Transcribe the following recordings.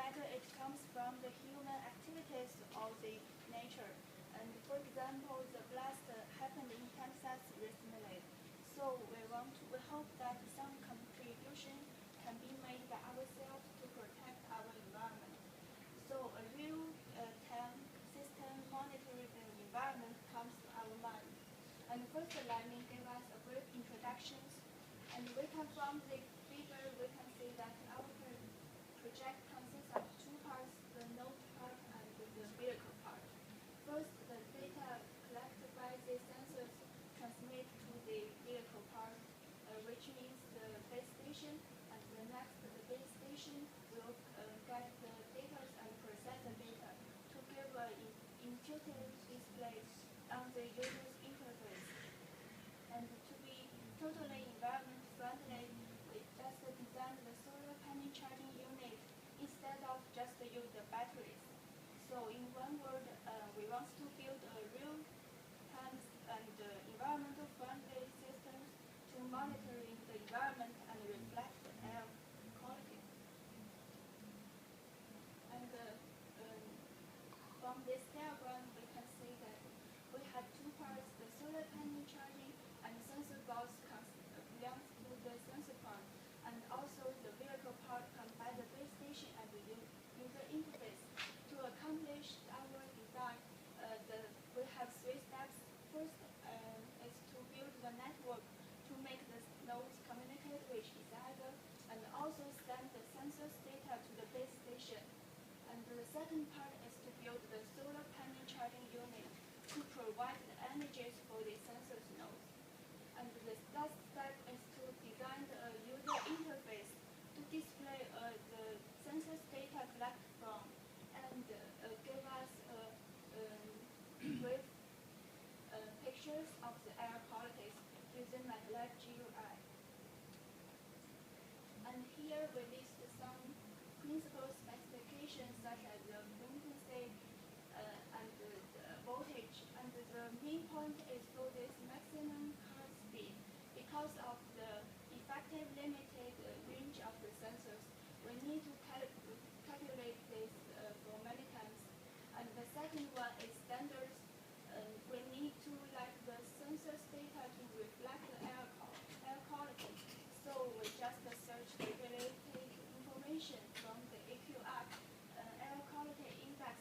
matter it comes from the human activities of the nature. And for example, the blast happened in Kansas recently. So we hope that some contribution can be made by ourselves to protect our environment. So a real-time system monitoring the environment comes to our mind. And first, let me give us a brief introduction. And we can from the figure, we can see that our project consists of two parts, the node part and the vehicle part. First, the data collected by the sensors transmit to the vehicle part, which means the base station, and the next, the base station will get the data and process the data to give an intuitive display on the user's interface. And to be totally environment friendly, we just designed the solar panel charging unit instead of just use the batteries. So in one word, we want to build a real-time and environmental friendly system to monitoring the environment and reflect the air quality. And from this diagram, we can see that we have two parts, the solar panel charging and sensor box belongs to the sensor part, and also the vehicle part comes by the base station and the user interface. To accomplish our design, we have three steps. First is to build the network to make the nodes communicate with each other, and also send the sensors data to the base station. And the second part is to build the solar panel charging unit to provide the energies for the sensors nodes. And the last step is to design the user interface to display the sensors data collected from and give us brief pictures of the air quality using MATLAB GUI. And here we list some principal specifications such as the frequency and the voltage. And the main point is for this maximum car speed. Because of the effective limited range of the sensors, we need to calculate this for many times. And the second one is standards. We need to like the sensors data to reflect the air quality. So we just search the related information from the AQI, air quality index,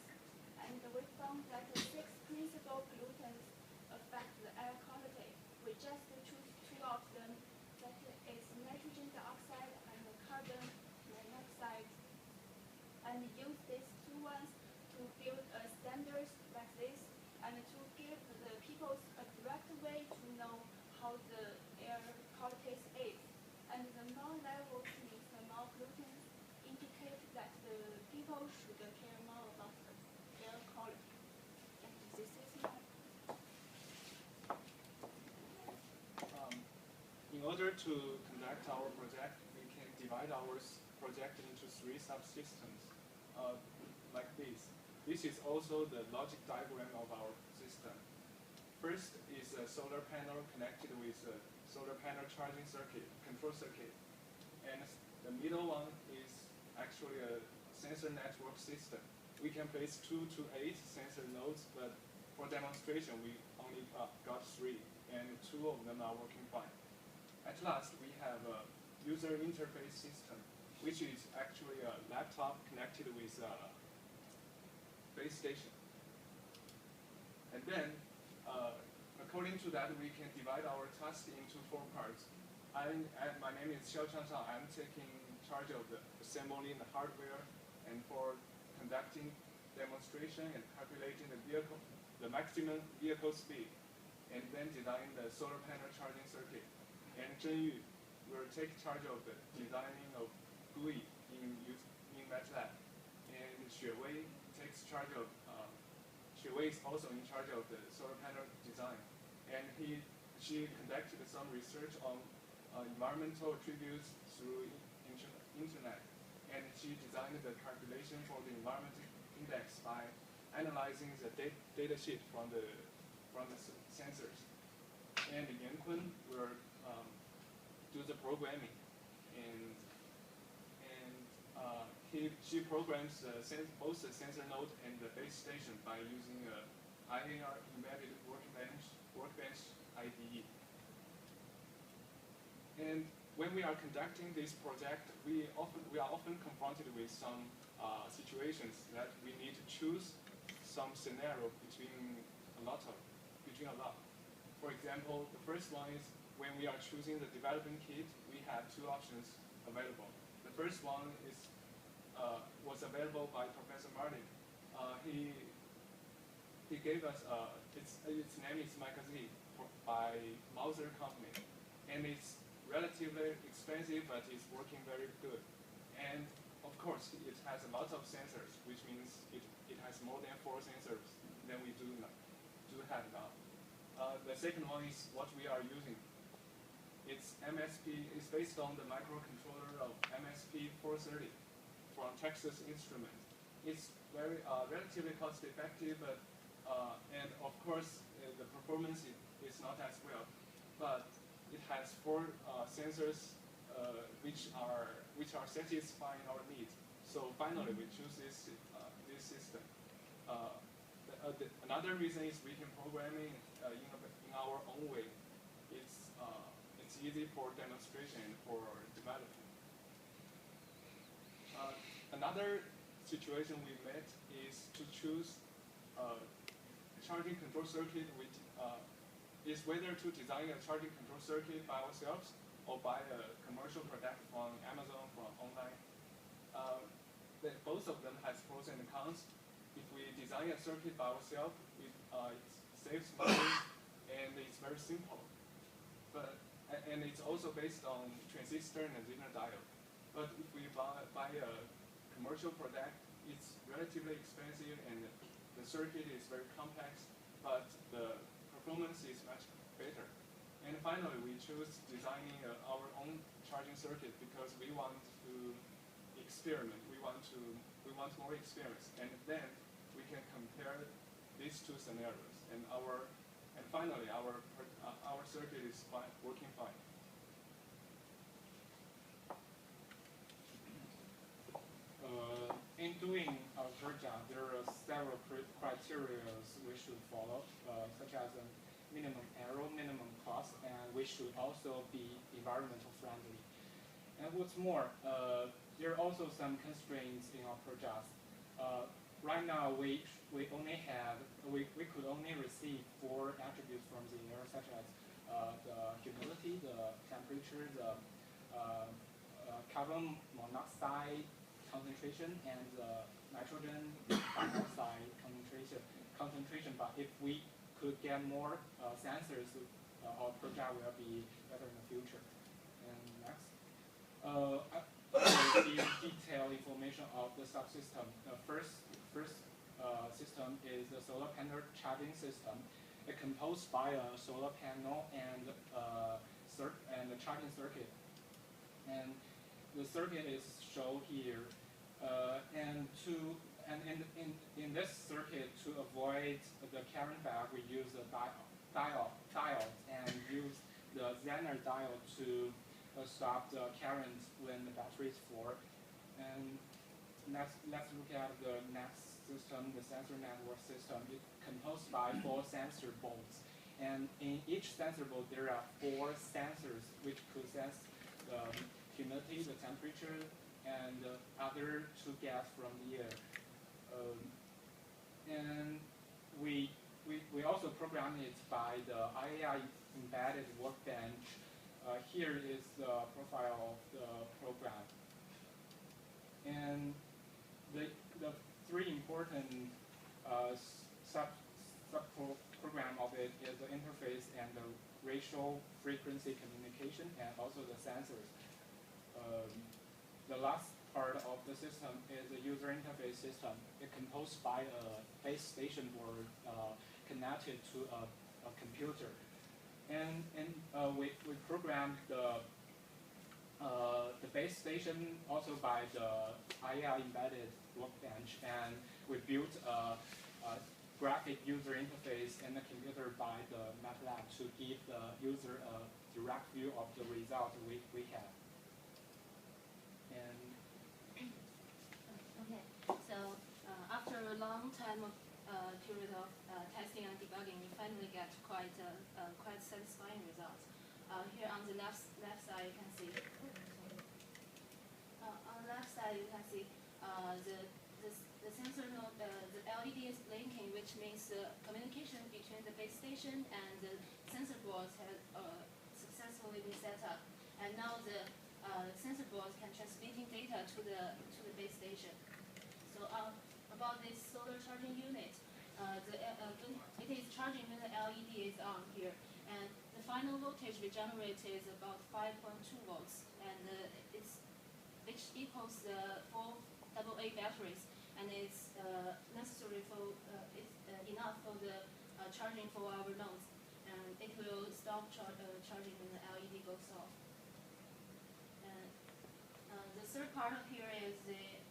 and we found that the 6 principal pollutants affect the air quality. We just choose 2 of them, that is nitrogen dioxide and carbon monoxide, and use these 2 ones to build standards like this, and to give the people a direct way to know how the air quality is. And the more levels means the more pollutants indicate that the people should care more about the air quality. And this is my in order to conduct our project, we can divide our project into 3 subsystems, like this. This is also the logic diagram of our system. First is a solar panel connected with a solar panel charging circuit, control circuit. And the middle one is actually a sensor network system. We can place 2 to 8 sensor nodes, but for demonstration, we only got 3, and 2 of them are working fine. At last, we have a user interface system, which is actually a laptop connected with a base station. And then, according to that, we can divide our task into 4 parts. My name is Xiaoqiang. I'm taking charge of the assembling the hardware and for conducting demonstration and calculating the maximum vehicle speed, and then designing the solar panel charging circuit. And Zhengyu will take charge of the designing of GUI in MATLAB. And Xuewei takes charge of, Xuewei is also in charge of the solar panel design. And she conducted some research on environmental attributes through internet. And she designed the calculation for the environmental index by analyzing the data sheet from the sensors. And Yankun will do the programming, and he she programs both the sensor node and the base station by using a IAR embedded workbench IDE. And when we are conducting this project, we are often confronted with some situations that we need to choose some scenario between a lot. For example, the first one is when we are choosing the development kit, we have two options available. The first one is was available by Professor Martin. He gave us its name is Magazine by Mauser Company, and it's relatively expensive, but it's working very good. And of course, it has a lot of sensors, which means it has more than 4 sensors than we do have now. The second one is what we are using. It's MSP. It's based on the microcontroller of MSP 430 from Texas Instruments. It's very relatively cost-effective, but and of course the performance is not as well. But it has 4 sensors which are satisfying our needs. So finally, we choose this system. Another reason is we can program it in our own way. It's easy for demonstration and for development. Another situation we met is to choose a charging control circuit with is whether to design a charging control circuit by ourselves or buy a commercial product from Amazon, from online. Both of them has pros and cons. If we design a circuit by ourselves, it saves money and it's very simple. And it's also based on transistor and Zener diode. But if we buy a commercial product, it's relatively expensive and the circuit is very complex, but the performance is much better. And finally, we choose designing our own charging circuit because we want to experiment. We want more experience, and then we can compare these two scenarios. And finally, our circuit is working fine. In doing a Zhengyu, there are several criteria we should follow, such as a minimum error, minimum cost, and we should also be environmental friendly. And what's more, there are also some constraints in our projects. Right now, we could only receive 4 attributes from the air, such as the humidity, the temperature, the carbon monoxide concentration, and the nitrogen dioxide concentration. But if we could get more sensors, our project will be better in the future. And next, I will see detailed information of the subsystem. The first system is the solar panel charging system. It's composed by a solar panel and a charging circuit. And the circuit is shown here. In this circuit, to avoid the current back, we use the diode and use the Zener diode to stop the current when the battery is full. And let's look at the next system, the sensor network system. It's composed by 4 sensor boards. And in each sensor board, there are 4 sensors which could sense the humidity, the temperature, and other 2 gas from the air. And we also program it by the IAI embedded workbench. Here is the profile of the program. And the 3 important sub-program of it is the interface and the ratio frequency communication, and also the sensors. The last part of the system is the user interface system. It's composed by a base station board connected to a computer. And we programmed the base station also by the IAI embedded workbench, and we built a graphic user interface in the computer by the MATLAB to give the user a direct view of the result we have. And after a long time of period of testing and debugging, we finally get quite satisfying results. Here on the left side, you can see. On the left side, you can see the sensor node, the LED is blinking, which means the communication between the base station and the sensor boards has successfully been set up. And now the sensor boards can transmitting data to the base station. So about this solar charging unit, it is charging when the LED is on here, and the final voltage we generate is about 5.2 volts, and which equals the 4 AA batteries, and it's necessary for enough for the charging for our nodes, and it will stop charging when the LED goes off. And the third part of here is the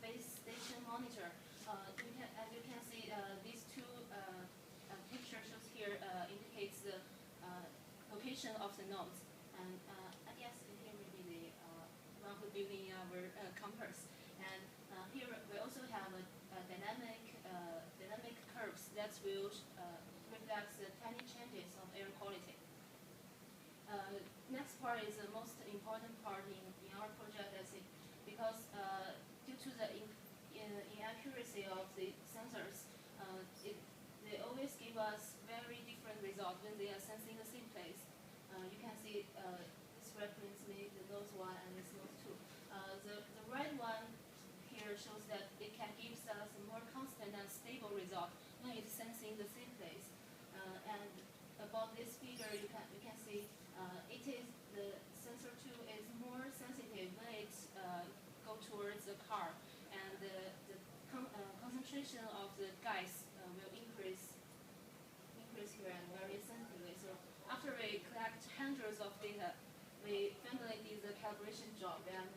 base station monitor. As you can see, these two picture shows here indicates the location of the nodes, and I guess here will be the one who building our compass. And here we also have a dynamic curves that will reflect the tiny changes of air quality. Next part is the most important part in our project, I think, because due to the inaccuracy of the sensors, they always give us very different results when they are sensing the same place. You can see this reference me the nose one and this nose two. The right one here shows that it can give us a more constant and stable result when it's sensing the same place. And about this figure, you can see the sensor 2 is more sensitive when it go towards the car, and the concentration of the gas will increase here and very sensitively. So after we collect hundreds of data, we finally did the calibration job, and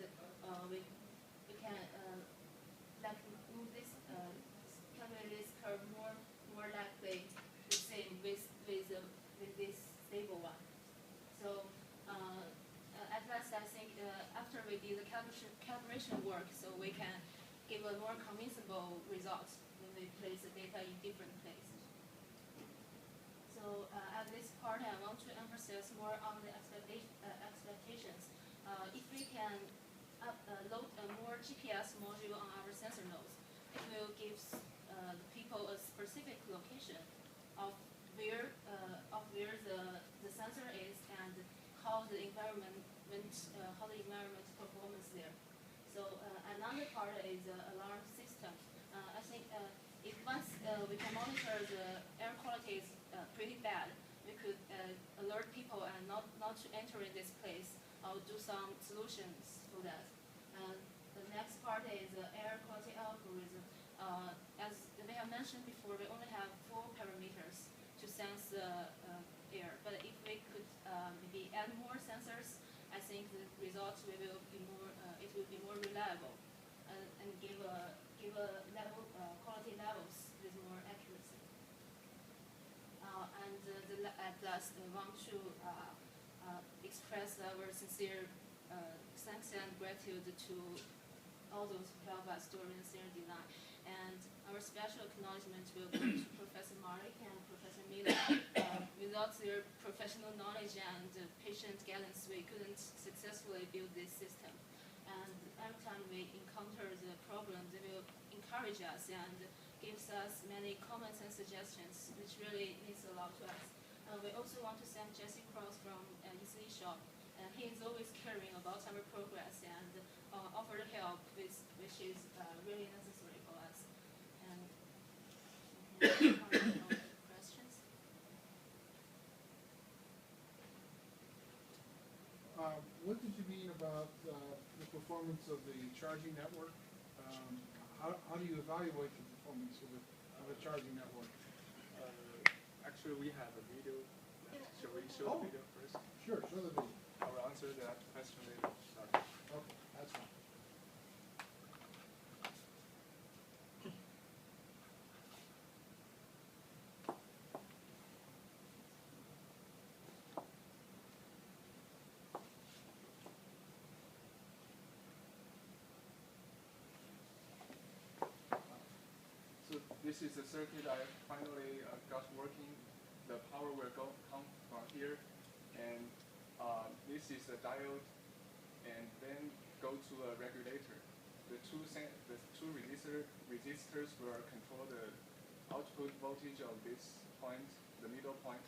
we can like move this calculate this curve more likely the same with this stable one. So at last, I think after we did the calibration work, so we can give a more convincible result when we place the data in different places. So at this part, I want to emphasize more on the expectations. If we can load a more GPS module on our sensor nodes, it will give the people a specific location of where the sensor is and how the environment performance there. So another part is the alarm system. I think if once we can monitor the air quality is pretty bad, we could alert people and not to enter in this place, or do some solutions for that. The next part is the air quality algorithm. As we have mentioned before, we only have 4 parameters to sense the air. But if we could maybe add more sensors, I think the results will be more. It will be more reliable and give a level quality levels with more accuracy. At last, we want to express our sincere thanks and gratitude to all those who help us during their design. And our special acknowledgement will go to Professor Marek and Professor Miller. Without their professional knowledge and patient guidance, we couldn't successfully build this system. And every time we encounter the problem, they will encourage us and gives us many comments and suggestions, which really means a lot to us. We also want to thank Jesse Cross from ECE Shao. He is always caring about our progress and offer help, which is really necessary for us. And questions? What did you mean about the performance of the charging network? How do you evaluate the performance of a charging network? Actually, we have a video. Shall we show the video first? Sure, show the video. I will answer that question later. Sorry. Okay, that's fine. this is the circuit I finally got working. The power will come from here, and this is the diode, and then go to a regulator. The two resistors will control the output voltage of this point, the middle point,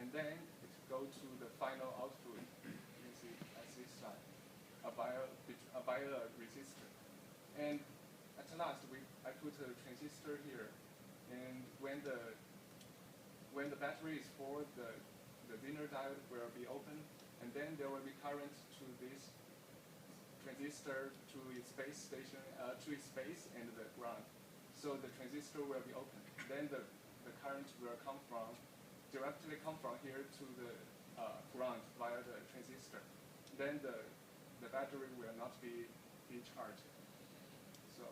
and then it go to the final output. You can see as this side, by a resistor. And at last, I put a transistor here, and when the battery is full, the Zener diode will be open, and then there will be current to this transistor to its base station, to its base and the ground. So the transistor will be open. Then the current will directly come from here to the ground via the transistor. Then the battery will not be charged. So,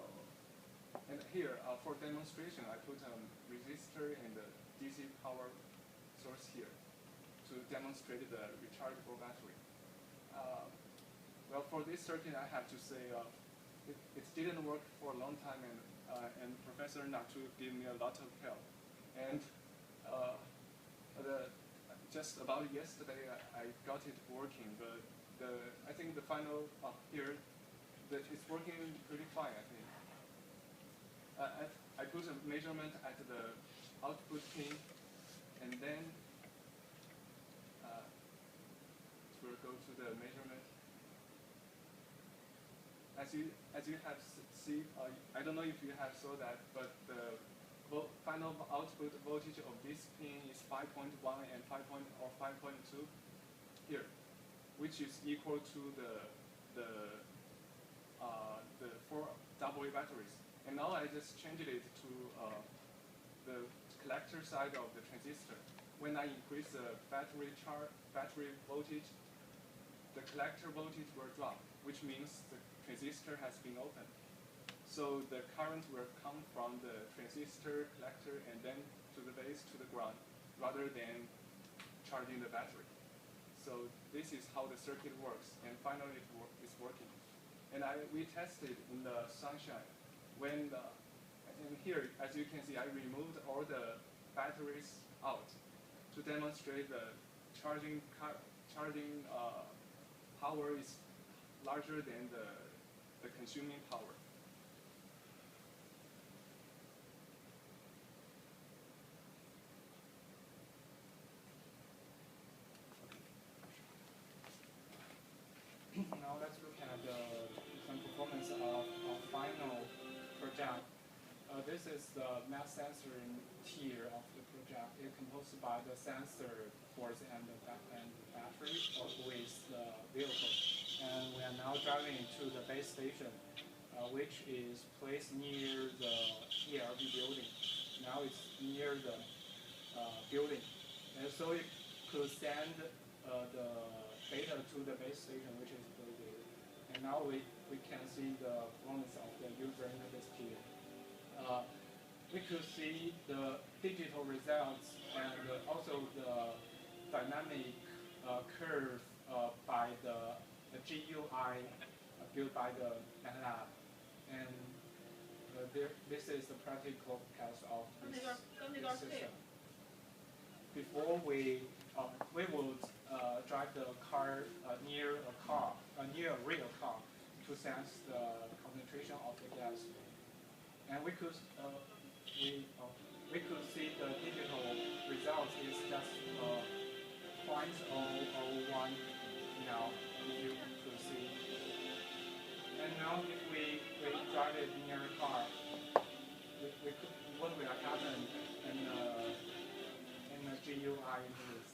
and here for demonstration, I put a resistor and a DC power source here to demonstrate the rechargeable battery. Well, for this circuit, I have to say it didn't work for a long time, and Professor Natu gave me a lot of help. And just about yesterday, I got it working. But I think the final here, it's working pretty fine. I think. I put a measurement at the output pin, and then we'll go to the measurement. As you have seen, I don't know if you have saw that, but the final output voltage of this pin is 5.1 and 5.2 here, which is equal to the 4 AA batteries. And now I just changed it to the collector side of the transistor. When I increase the battery voltage, the collector voltage will drop, which means the transistor has been opened. So the current will come from the transistor collector and then to the base, to the ground, rather than charging the battery. So this is how the circuit works, and finally it's working. And we tested in the sunshine. And here, as you can see, I removed all the batteries out to demonstrate the charging power is larger than the consuming power. Now let's look at some performance of final project. This is the mass sensor tier of the project. It's composed by the sensor boards and the battery with the vehicle. And we are now driving to the base station, which is placed near the ELB building. Now it's near the building. And so it could send the data to the base station, which is the building. And now we can see the performance of the user interface tier. We could see the digital results and also the dynamic curve by the GUI built by the lab. And this is the practical test of this system. Before we would drive the car near a real car to sense the concentration of the gas. And we could see the digital results is just 0.001 now, if you could see. And now if we drive it near a car, what will happen in the GUI interface?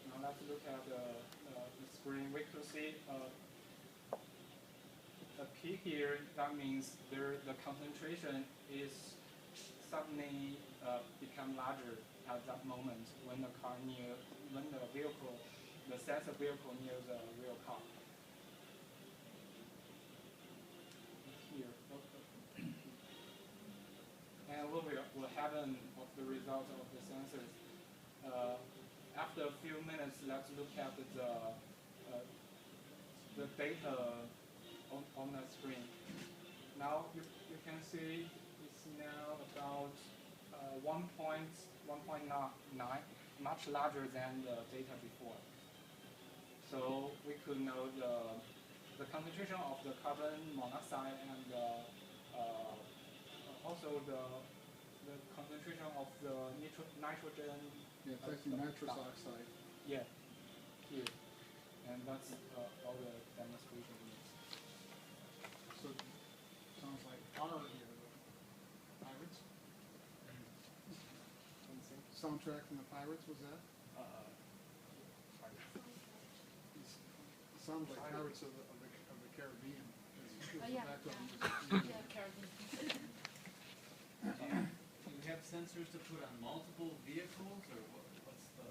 Now let's look at the screen. We could see a peak here. That means the concentration is suddenly become larger at that moment when the sensor vehicle near the real car. Here. And what will happen of the result of the sensors? After a few minutes, let's look at the data on the screen. now you can see it's now about 1.9, much larger than the data before. So we could know the concentration of the carbon monoxide and also the concentration of the nitrogen. Yeah, it's actually nitrous oxide. Yeah, here. And that's all the demonstration is. So, sounds like our Pirates? Soundtrack from the Pirates, was that? It sounds like Pirates of the Caribbean. Yeah. Background Yeah, Caribbean. Do you have sensors to put on multiple vehicles, or what's the?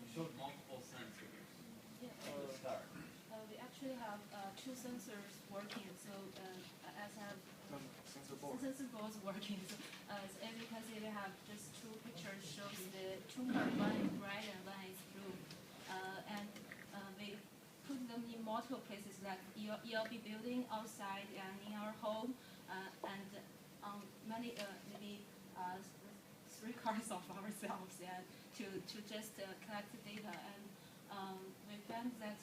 You showed multiple sensors Yeah. at the start. We actually have two sensors working. So as have Sensor board. sensor boards working. So, as you can see, we have just two pictures shows the two part, one is bright and one is blue, and we put them in multiple places like ELB building, outside, and in our home, and on many maybe 3 cars of ourselves, and to just collect the data. And we found that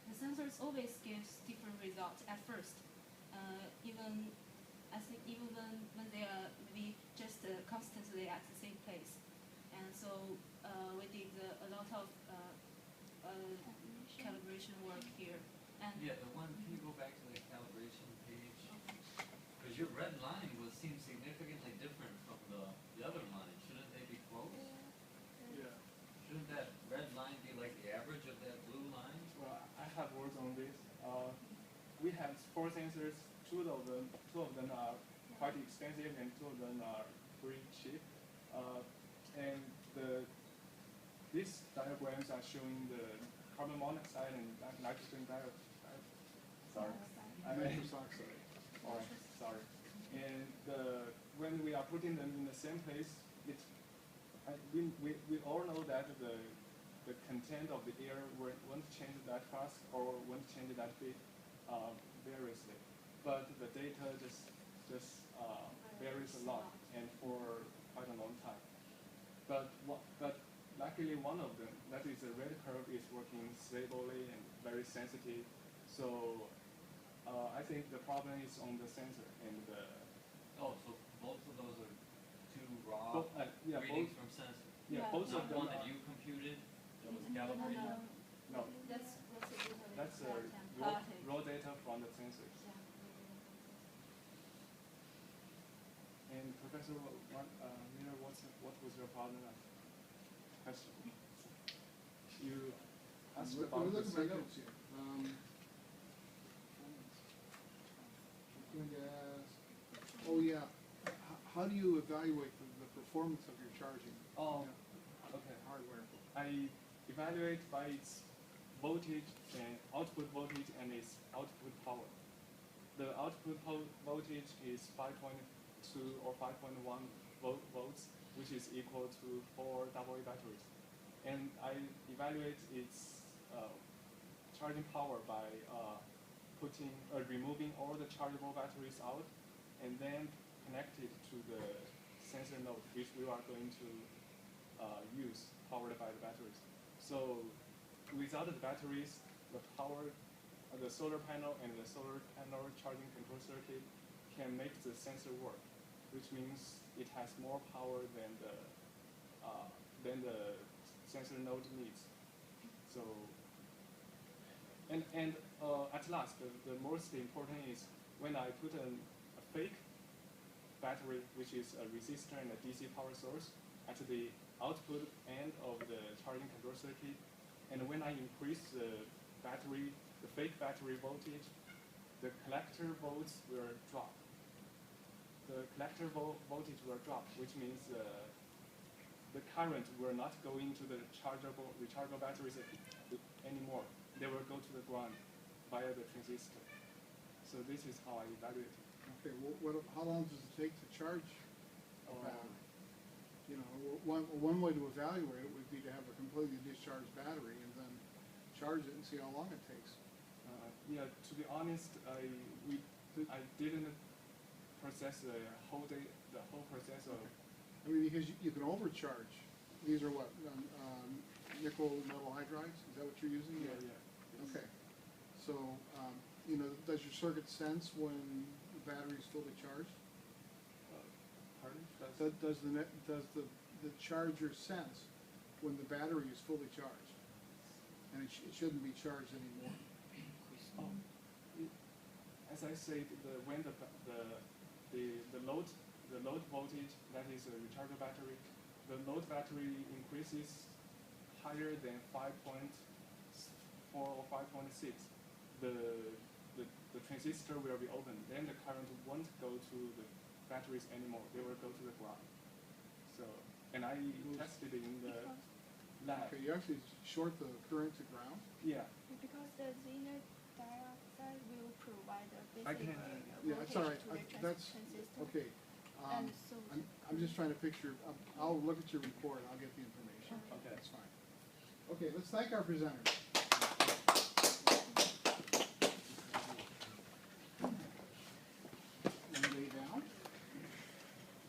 the sensors always gives different results at first. I think even when they are maybe just constantly at the same place. And so we did a lot of calibration work here. And Yeah, can you go back to the calibration page? Because your red line seems significantly different from the other line. Shouldn't they be close? Yeah. Shouldn't that red line be like the average of that blue line? Well, I have words on this. We have 4 sensors. Two of them are quite expensive, and 2 of them are pretty cheap. And these diagrams are showing the carbon monoxide and nitrogen dioxide. Sorry, I mean Nitrous oxide. Alright, sorry. And when we are putting them in the same place, we all know that the content of the air won't change that fast or won't change that big variously. But the data just varies a lot and for quite a long time. But luckily one of them, that is the red curve, is working stably and very sensitive. So I think the problem is on the sensor and the. Oh, so both of those are 2 raw Yeah, readings from sensors. Yeah, Yeah. both of Not them one that are. you computed that was No, calibrated? No, that's the data we that's collect and raw plot it. raw data from the sensors. Yeah. And Professor Miller, what was your problem? Question. You asked Look about the at my signal. notes here. I'm going to ask, oh yeah, how do you evaluate the performance of your charging? Oh, Yeah, okay. hardware. I evaluate by its voltage and output voltage and its output power. The output voltage is 5.2 or 5.1 volts, which is equal to 4 AA batteries. And I evaluate its charging power by removing all the chargeable batteries out, and then connect it to the sensor node, which we are going to use, powered by the batteries. So without the batteries, the solar panel and the solar panel charging control circuit can make the sensor work, which means it has more power than the sensor node needs. So, and at last, the most important is when I put a fake battery, which is a resistor and a DC power source, at the output end of the charging control circuit, and when I increase the fake battery voltage, the collector volts will drop. The collector voltage will drop, which means the current will not go into the rechargeable batteries anymore. They will go to the ground via the transistor. So this is how I evaluate it. Okay, how long does it take to charge a battery? You know, one way to evaluate it would be to have a completely discharged battery and then charge it and see how long it takes. Yeah, to be honest, I didn't process the whole process of. I mean, because you can overcharge. These are what, nickel metal hydrides? Is that what you're using? Yeah, yeah. Okay. So, you know, does your circuit sense when the battery is fully charged? Pardon? Does the charger sense when the battery is fully charged? And it shouldn't be charged anymore. As I said, when the load voltage, that is a rechargeable battery, the load battery increases higher than 5.4 or 5.6, the transistor will be open. Then the current won't go to the batteries anymore. They will go to the ground. So, and I tested it in the lab. Okay, you actually short the current to ground? Yeah. Because the zinc dioxide will provide a I basic can- Yeah, that's all right. voltage to the That's, transistor. okay. And so I'm just trying to picture, I'll look at your report, I'll get the information. Okay. That's fine. Okay, let's thank our presenters.